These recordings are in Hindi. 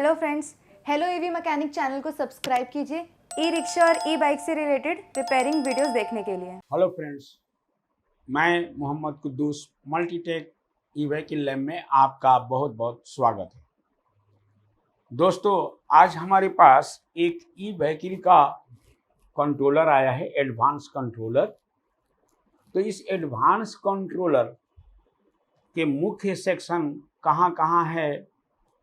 Hello friends, hello EV mechanic channel को सब्सक्राइब कीजिए ई रिक्शा और ई बाइक से रिलेटेड रिपेयरिंग वीडियोस देखने के लिए। हेलो फ्रेंड्स, मैं Mohammad Quddus Multitech e vehicle lab में आपका बहुत बहुत स्वागत है। दोस्तों, आज हमारे पास एक ई व्हीकल का कंट्रोलर आया है, एडवांस कंट्रोलर। तो इस एडवांस कंट्रोलर के मुख्य सेक्शन कहाँ कहाँ है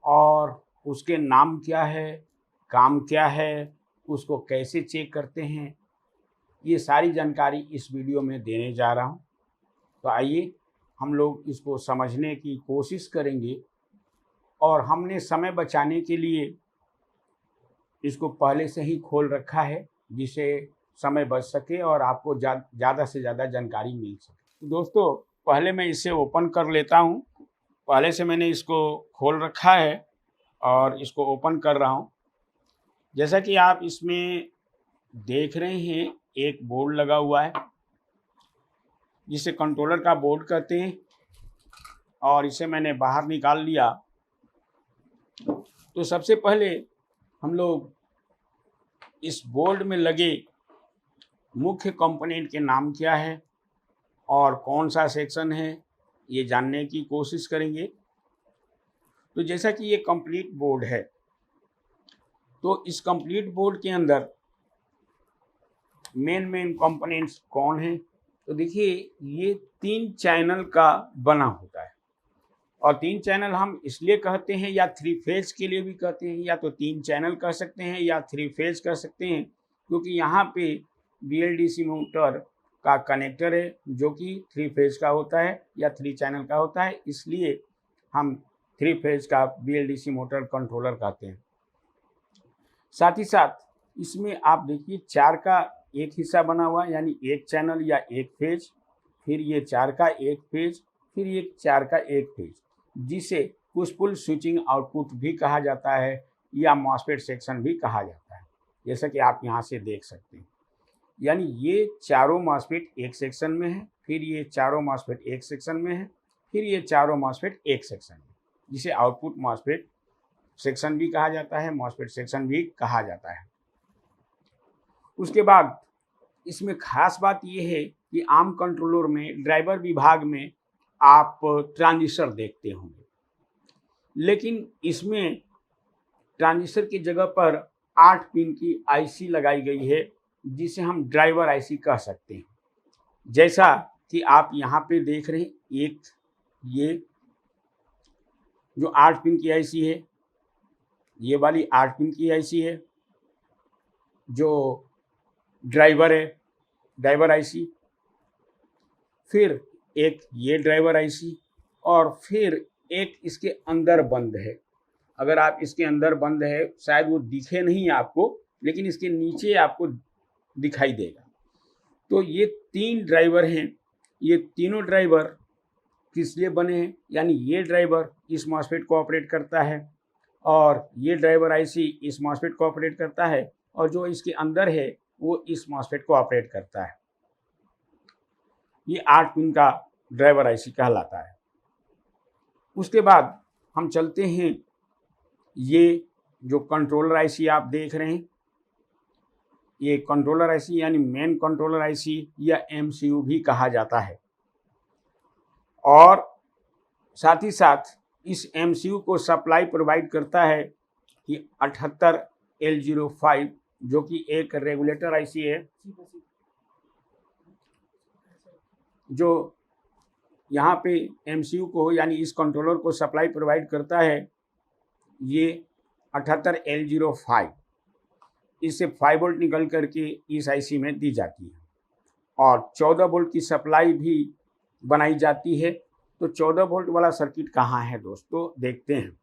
और उसके नाम क्या है, काम क्या है, उसको कैसे चेक करते हैं, ये सारी जानकारी इस वीडियो में देने जा रहा हूँ। तो आइए हम लोग इसको समझने की कोशिश करेंगे और हमने समय बचाने के लिए इसको पहले से ही खोल रखा है जिससे समय बच सके और आपको ज़्यादा से ज़्यादा जानकारी मिल सके। दोस्तों, पहले मैं इसे ओपन कर लेता हूँ। पहले से मैंने इसको खोल रखा है और इसको ओपन कर रहा हूँ। जैसा कि आप इसमें देख रहे हैं, एक बोर्ड लगा हुआ है जिसे कंट्रोलर का बोर्ड कहते हैं और इसे मैंने बाहर निकाल लिया। तो सबसे पहले हम लोग इस बोर्ड में लगे मुख्य कंपोनेंट के नाम क्या है और कौन सा सेक्शन है, ये जानने की कोशिश करेंगे। तो जैसा कि ये कंप्लीट बोर्ड है, तो इस कंप्लीट बोर्ड के अंदर मेन कंपोनेंट्स कौन हैं? तो देखिए, ये 3 चैनल का बना होता है और 3 चैनल हम इसलिए कहते हैं, या 3 फेज के लिए भी कहते हैं, या तो 3 चैनल कह सकते हैं या 3 फेज कह सकते हैं, क्योंकि यहाँ पे BLDC मोटर का कनेक्टर है जो कि 3 फेज का होता है या 3 चैनल का होता है, इसलिए हम 3 फेज का BLDC मोटर कंट्रोलर कहते हैं। साथ ही साथ इसमें आप देखिए 4 का एक हिस्सा बना हुआ है, यानी एक चैनल या एक फेज, फिर ये 4 का एक फेज, फिर ये 4 का एक फेज, जिसे पुश पुल स्विचिंग आउटपुट भी कहा जाता है या मॉसफेट सेक्शन भी कहा जाता है, जैसा कि आप यहाँ से देख सकते हैं। यानी ये चारों मॉसफेट एक सेक्शन में है, फिर ये चारों मॉसफेट एक सेक्शन में है, फिर ये चारों मॉसफेट एक सेक्शन में, जिसे आउटपुट मॉसफेट सेक्शन भी कहा जाता है, मॉसफेट सेक्शन भी कहा जाता है। उसके बाद इसमें खास बात यह है कि आम कंट्रोलर में ड्राइवर विभाग में आप ट्रांजिस्टर देखते होंगे, लेकिन इसमें ट्रांजिस्टर की जगह पर 8 पिन की IC लगाई गई है जिसे हम ड्राइवर IC कह सकते हैं। जैसा कि आप यहाँ पे देख रहे हैं, एक ये जो 8 पिन की IC है, ये वाली 8 पिन की IC है जो ड्राइवर है, ड्राइवर IC, फिर एक ये ड्राइवर IC और फिर एक इसके अंदर बंद है। अगर आप इसके अंदर बंद है, शायद वो दिखे नहीं आपको, लेकिन इसके नीचे आपको दिखाई देगा। तो ये 3 ड्राइवर हैं। ये तीनों ड्राइवर किस लिए बने हैं? यानी ये ड्राइवर इस मॉसफेट को ऑपरेट करता है और ये ड्राइवर IC इस मॉसफेट को ऑपरेट करता है, और जो इसके अंदर है वो इस मॉसफेट को ऑपरेट करता है। ये 8 पिन का ड्राइवर IC कहलाता है। उसके बाद हम चलते हैं, ये जो कंट्रोलर IC आप देख रहे हैं, ये कंट्रोलर IC यानी मेन कंट्रोलर IC या MCU भी कहा जाता है। और साथ ही साथ इस MCU को सप्लाई प्रोवाइड करता है कि 78L05, जो कि एक रेगुलेटर IC है, जो यहाँ पे MCU को यानी इस कंट्रोलर को सप्लाई प्रोवाइड करता है। ये 78L05, इससे 5 वोल्ट निकल करके इस IC में दी जाती है और 14 वोल्ट की सप्लाई भी बनाई जाती है। तो 14 वोल्ट वाला सर्किट कहाँ है दोस्तों, देखते हैं।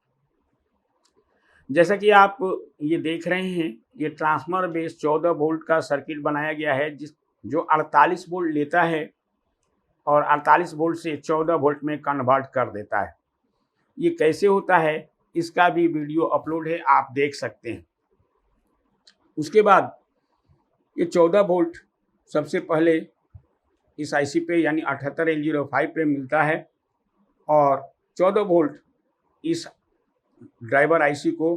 जैसा कि आप ये देख रहे हैं, ये ट्रांसफार्मर बेस 14 वोल्ट का सर्किट बनाया गया है जो 48 वोल्ट लेता है और 48 वोल्ट से 14 वोल्ट में कन्वर्ट कर देता है। ये कैसे होता है, इसका भी वीडियो अपलोड है, आप देख सकते हैं। उसके बाद ये 14 वोल्ट सबसे पहले इस IC पे यानी 78L05 पे मिलता है और 14 वोल्ट इस ड्राइवर IC को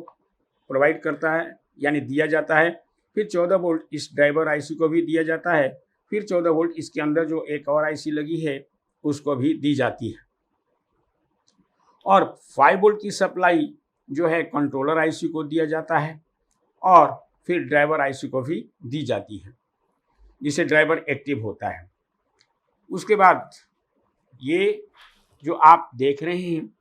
प्रोवाइड करता है यानी दिया जाता है। फिर 14 वोल्ट इस ड्राइवर आईसी को भी दिया जाता है। फिर 14 वोल्ट इसके अंदर जो एक और आईसी लगी है उसको भी दी जाती है। और 5 वोल्ट की सप्लाई जो है कंट्रोलर आईसी को दिया जाता है और फिर ड्राइवर आईसी को भी दी जाती है, जिससे ड्राइवर एक्टिव होता है। उसके बाद ये जो आप देख रहे हैं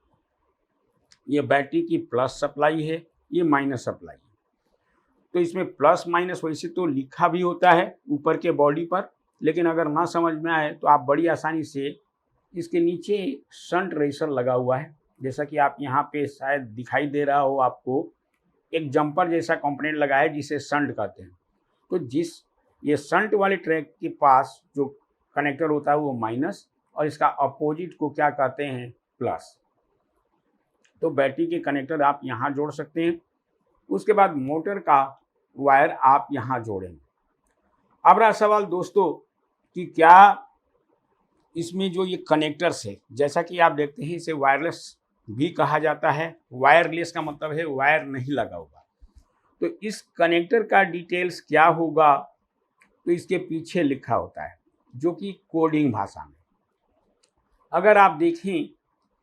ये बैटरी की प्लस सप्लाई है, ये माइनस सप्लाई है। तो इसमें प्लस माइनस वैसे तो लिखा भी होता है ऊपर के बॉडी पर, लेकिन अगर ना समझ में आए तो आप बड़ी आसानी से इसके नीचे शंट रेसर लगा हुआ है, जैसा कि आप यहाँ पे शायद दिखाई दे रहा हो आपको, एक जंपर जैसा कंपोनेंट लगा है जिसे शंट कहते हैं। तो जिस ये शंट वाले ट्रैक के पास जो कनेक्टर होता है वो माइनस और इसका अपोजिट को क्या कहते हैं, प्लस। तो बैटरी के कनेक्टर आप यहाँ जोड़ सकते हैं। उसके बाद मोटर का वायर आप यहाँ जोड़ेंगे। अब रहा सवाल दोस्तों कि क्या इसमें जो ये कनेक्टर्स है, जैसा कि आप देखते हैं इसे वायरलेस भी कहा जाता है। वायरलेस का मतलब है वायर नहीं लगा होगा। तो इस कनेक्टर का डिटेल्स क्या होगा तो इसके पीछे लिखा होता है, जो कि कोडिंग भाषा में। अगर आप देखें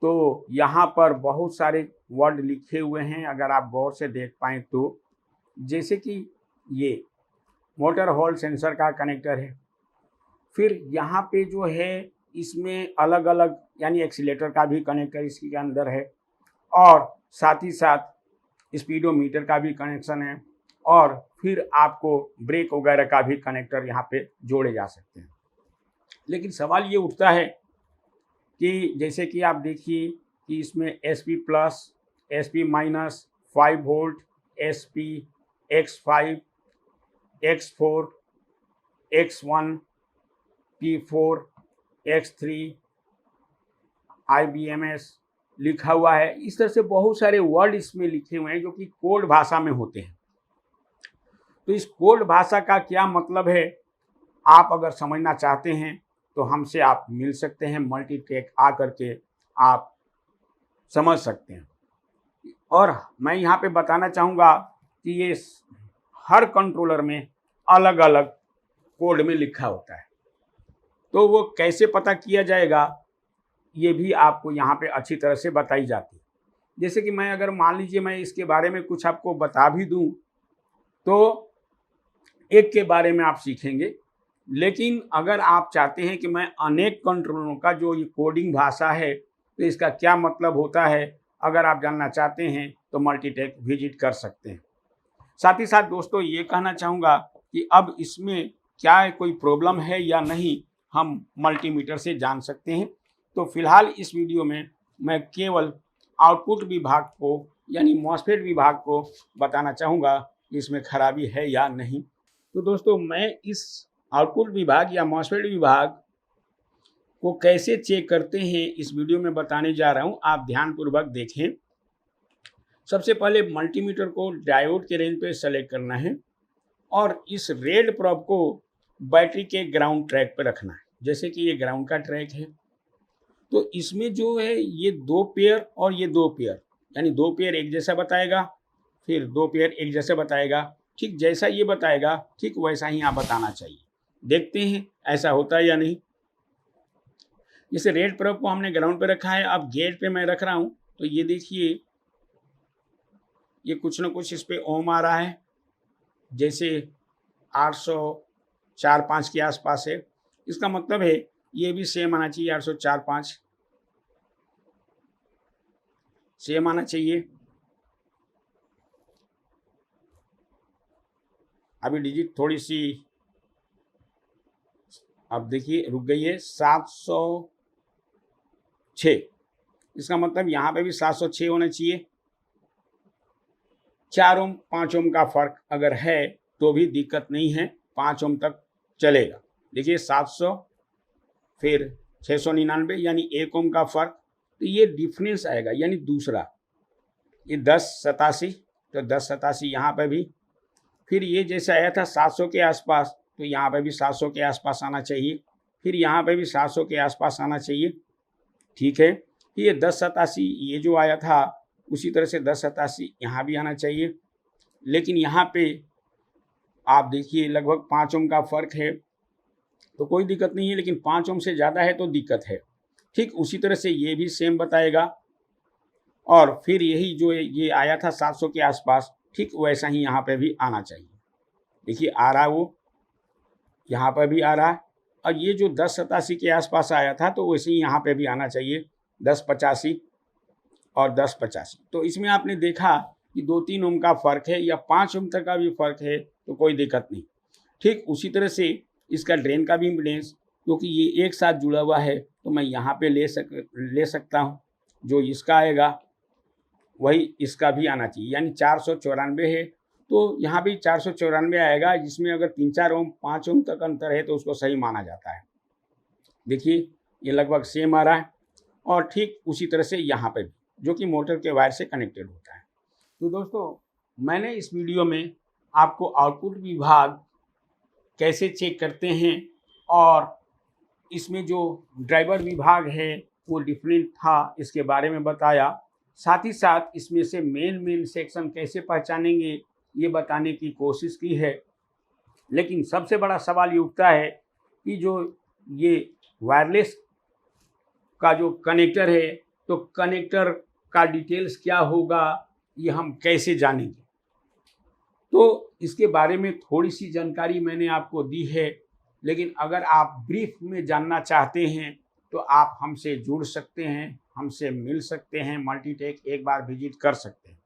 तो यहाँ पर बहुत सारे वर्ड लिखे हुए हैं, अगर आप गौर से देख पाएँ तो, जैसे कि ये मोटर होल्ड सेंसर का कनेक्टर है। फिर यहाँ पे जो है इसमें अलग अलग यानी एक्सीलेटर का भी कनेक्टर इसके अंदर है और साथ ही साथ स्पीडोमीटर का भी कनेक्शन है और फिर आपको ब्रेक वगैरह का भी कनेक्टर यहाँ पे जोड़े जा सकते हैं। लेकिन सवाल ये उठता है कि जैसे कि आप देखिए कि इसमें SP plus, SP minus, 5 volt, SP, X5, X4, X1, P4, X3, IBMS लिखा हुआ है। इस तरह से बहुत सारे वर्ड इसमें लिखे हुए हैं जो कि कोड भाषा में होते हैं। तो इस कोड भाषा का क्या मतलब है, आप अगर समझना चाहते हैं तो हमसे आप मिल सकते हैं, मल्टीटेक आ करके आप समझ सकते हैं। और मैं यहाँ पे बताना चाहूँगा कि ये हर कंट्रोलर में अलग अलग कोड में लिखा होता है। तो वो कैसे पता किया जाएगा ये भी आपको यहाँ पे अच्छी तरह से बताई जाती है। जैसे कि मैं अगर मान लीजिए मैं इसके बारे में कुछ आपको बता भी दूँ तो एक के बारे में आप सीखेंगे, लेकिन अगर आप चाहते हैं कि मैं अनेक कंट्रोलरों का जो ये कोडिंग भाषा है तो इसका क्या मतलब होता है, अगर आप जानना चाहते हैं तो मल्टीटेक विजिट कर सकते हैं। साथ ही साथ दोस्तों ये कहना चाहूँगा कि अब इसमें क्या कोई प्रॉब्लम है या नहीं हम मल्टीमीटर से जान सकते हैं। तो फिलहाल इस वीडियो में मैं केवल आउटपुट विभाग को यानी मॉसफेट विभाग को बताना चाहूँगा कि इसमें खराबी है या नहीं। तो दोस्तों मैं इस आउटपुट विभाग या मॉसफेट विभाग को कैसे चेक करते हैं इस वीडियो में बताने जा रहा हूँ, आप ध्यानपूर्वक देखें। सबसे पहले मल्टीमीटर को डायोड के रेंज पे सेलेक्ट करना है और इस रेड प्रोब को बैटरी के ग्राउंड ट्रैक पर रखना है। जैसे कि ये ग्राउंड का ट्रैक है तो इसमें जो है ये 2 पेयर और ये 2 पेयर यानी 2 पेयर एक जैसा बताएगा, फिर 2 पेयर एक जैसे बताएगा। ठीक जैसा ये बताएगा ठीक वैसा ही आप बताना चाहिए। देखते हैं ऐसा होता है या नहीं। जैसे रेड प्रोब को हमने ग्राउंड पे रखा है, अब गेट पे मैं रख रहा हूँ तो ये देखिए ये कुछ ना कुछ इस पे ओम आ रहा है, जैसे 804.5 के आसपास है। इसका मतलब है ये भी सेम आना चाहिए, 804.5 सेम आना चाहिए। अभी डिजिट थोड़ी सी अब देखिए रुक गई है, 706। इसका मतलब यहाँ पे भी 706 होना चाहिए। 4 ओम 5 ओम का फर्क अगर है तो भी दिक्कत नहीं है, 5 ओम तक चलेगा। देखिए 700 फिर 699 यानी 1 ओम का फर्क, तो ये डिफरेंस आएगा यानी दूसरा। ये 1087 तो 1087 यहाँ पे भी, फिर ये जैसे आया था 700 के आसपास तो यहाँ पे भी 700 के आसपास आना चाहिए, फिर यहाँ पे भी 700 के आसपास आना चाहिए। ठीक है, ये 1087 ये जो आया था उसी तरह से 1087 यहाँ भी आना चाहिए। लेकिन यहाँ पे आप देखिए लगभग 5 ओम का फ़र्क है, तो कोई दिक्कत नहीं है, लेकिन 5 ओम से ज़्यादा है तो दिक्कत है। ठीक उसी तरह से ये भी सेम बताएगा, और फिर यही जो ये आया था 700 के आसपास, ठीक वैसा ही यहाँ पे भी आना चाहिए। देखिए आ रहा है वो, यहाँ पर भी आ रहा है, और ये जो 1087 के आसपास आया था तो वैसे ही यहाँ पे भी आना चाहिए, 1085 और 1085। तो इसमें आपने देखा कि 2-3 ओम का फ़र्क है या 5 ओम तक का भी फ़र्क है तो कोई दिक्कत नहीं। ठीक उसी तरह से इसका ड्रेन का भी इम्पीडेंस, क्योंकि ये एक साथ जुड़ा हुआ है तो मैं यहाँ पे ले सकता हूँ, जो इसका आएगा वही इसका भी आना चाहिए, यानी 494 है तो यहाँ भी 494 आएगा, जिसमें अगर 3-4 ओम 5 ओम तक अंतर है तो उसको सही माना जाता है। देखिए ये लगभग सेम आ रहा है, और ठीक उसी तरह से यहाँ पे भी, जो कि मोटर के वायर से कनेक्टेड होता है। तो दोस्तों मैंने इस वीडियो में आपको आउटपुट विभाग कैसे चेक करते हैं और इसमें जो ड्राइवर विभाग है वो डिफरेंट था, इसके बारे में बताया। साथ ही साथ इसमें से मेन सेक्शन कैसे पहचानेंगे ये बताने की कोशिश की है। लेकिन सबसे बड़ा सवाल ये उठता है कि जो ये वायरलेस का जो कनेक्टर है, तो कनेक्टर का डिटेल्स क्या होगा, ये हम कैसे जानेंगे। तो इसके बारे में थोड़ी सी जानकारी मैंने आपको दी है, लेकिन अगर आप ब्रीफ में जानना चाहते हैं तो आप हमसे जुड़ सकते हैं, हमसे मिल सकते हैं, मल्टीटेक एक बार विजिट कर सकते हैं,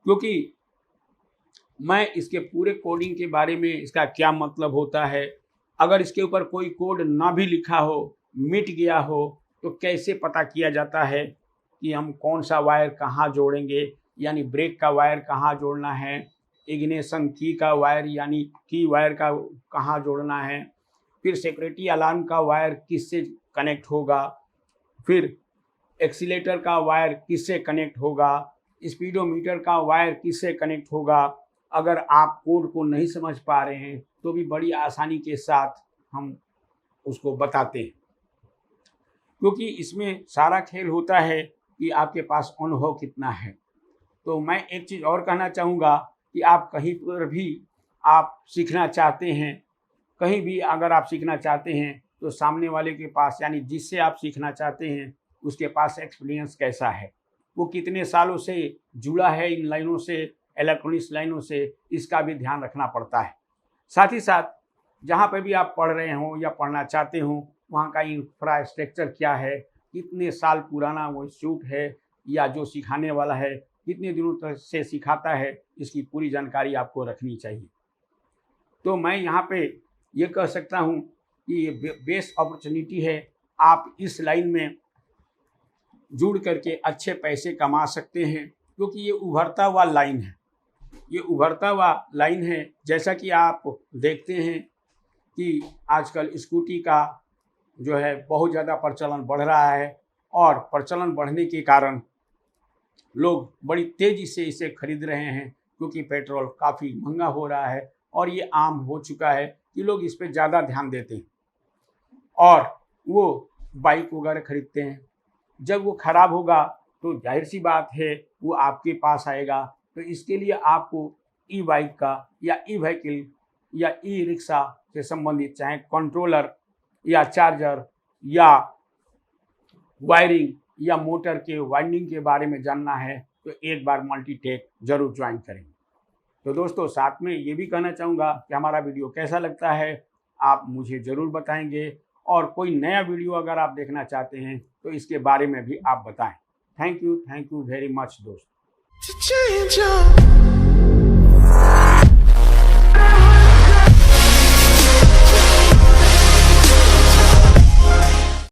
क्योंकि मैं इसके पूरे कोडिंग के बारे में, इसका क्या मतलब होता है, अगर इसके ऊपर कोई कोड ना भी लिखा हो, मिट गया हो, तो कैसे पता किया जाता है कि हम कौन सा वायर कहाँ जोड़ेंगे, यानी ब्रेक का वायर कहाँ जोड़ना है, इग्निशन की का वायर यानी की वायर का कहाँ जोड़ना है, फिर सिक्योरिटी अलार्म का वायर किससे कनेक्ट होगा, फिर एक्सीलेटर का वायर किससे कनेक्ट होगा, स्पीडोमीटर का वायर किससे कनेक्ट होगा। अगर आप कोड को नहीं समझ पा रहे हैं तो भी बड़ी आसानी के साथ हम उसको बताते हैं, क्योंकि इसमें सारा खेल होता है कि आपके पास अनुभव कितना है। तो मैं एक चीज़ और कहना चाहूँगा कि आप कहीं पर भी आप सीखना चाहते हैं, कहीं भी अगर आप सीखना चाहते हैं तो सामने वाले के पास, यानी जिससे आप सीखना चाहते हैं उसके पास एक्सपीरियंस कैसा है, वो कितने सालों से जुड़ा है इन लाइनों से, इलेक्ट्रॉनिक्स लाइनों से, इसका भी ध्यान रखना पड़ता है। साथ ही साथ जहाँ पर भी आप पढ़ रहे हों या पढ़ना चाहते हों वहाँ का इंफ्रास्ट्रक्चर क्या है, कितने साल पुराना वो इंस्टीट्यूट है या जो सिखाने वाला है कितने दिनों तक से सिखाता है, इसकी पूरी जानकारी आपको रखनी चाहिए। तो मैं यहाँ पे ये कह सकता हूँ कि ये बेस्ट अपॉर्चुनिटी है, आप इस लाइन में जुड़ करके अच्छे पैसे कमा सकते हैं, क्योंकि ये उभरता हुआ लाइन है, ये उभरता हुआ लाइन है। जैसा कि आप देखते हैं कि आजकल स्कूटी का जो है बहुत ज़्यादा प्रचलन बढ़ रहा है, और प्रचलन बढ़ने के कारण लोग बड़ी तेज़ी से इसे खरीद रहे हैं, क्योंकि पेट्रोल काफ़ी महंगा हो रहा है और ये आम हो चुका है कि लोग इस पर ज़्यादा ध्यान देते हैं और वो बाइक वगैरह खरीदते हैं। जब वो ख़राब होगा तो जाहिर सी बात है वो आपके पास आएगा। तो इसके लिए आपको ई बाइक का या ई व्हीकल या ई रिक्शा से संबंधित, चाहे कंट्रोलर या चार्जर या वायरिंग या मोटर के वाइंडिंग के बारे में जानना है तो एक बार मल्टीटेक जरूर ज्वाइन करें। तो दोस्तों साथ में ये भी कहना चाहूँगा कि हमारा वीडियो कैसा लगता है आप मुझे ज़रूर बताएंगे, और कोई नया वीडियो अगर आप देखना चाहते हैं तो इसके बारे में भी आप बताएं। थैंक यू वेरी मच दोस्तों।